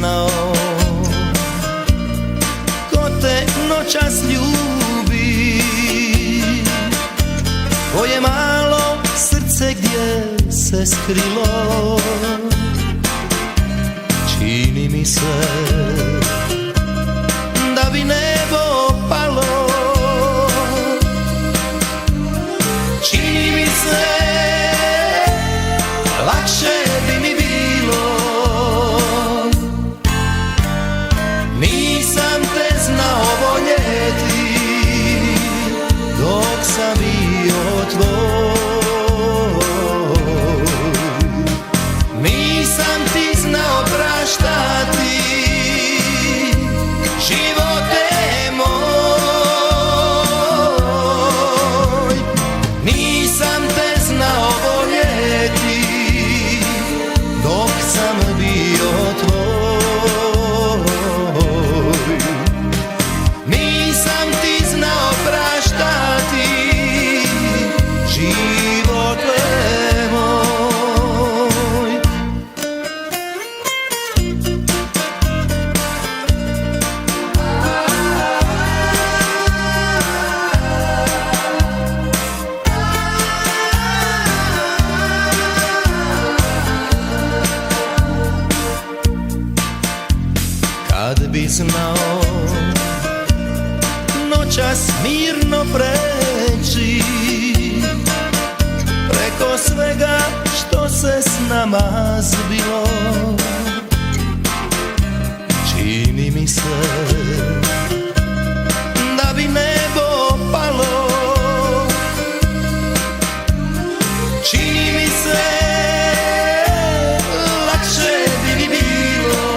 znao ko te noćas ljubi, tvoje malo srce gdje se skrilo. Čini mi se da bi nebo palo, čini mi se lakše bi mi bilo. Nisam te znao voljeti dok sam bio tvoj. Nisam ti znao praštati, živote moj. Nisam te znao voljeti dok sam bio tvoj. Nisam ti znao praštati, živote moj. Kad bi znao noćas mirno preći preko svega što se s nama zbilo. Čini mi se da bi nebo palo, čini mi se lakše bi mi bilo.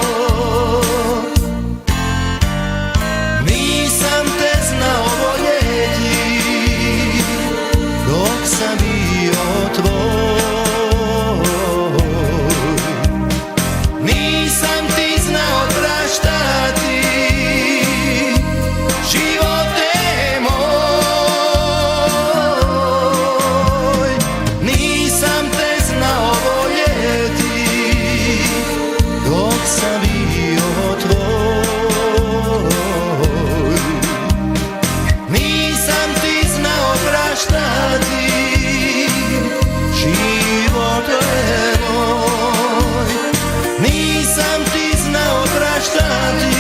Nisam te znao voljeti dok sam bio tvoj. Nisam ti znao praštati, živote moj. Nisam te znao voljeti dok sam bio tvoj. Nisam ti znao praštati, živote moj. Nisam ti znao praštati,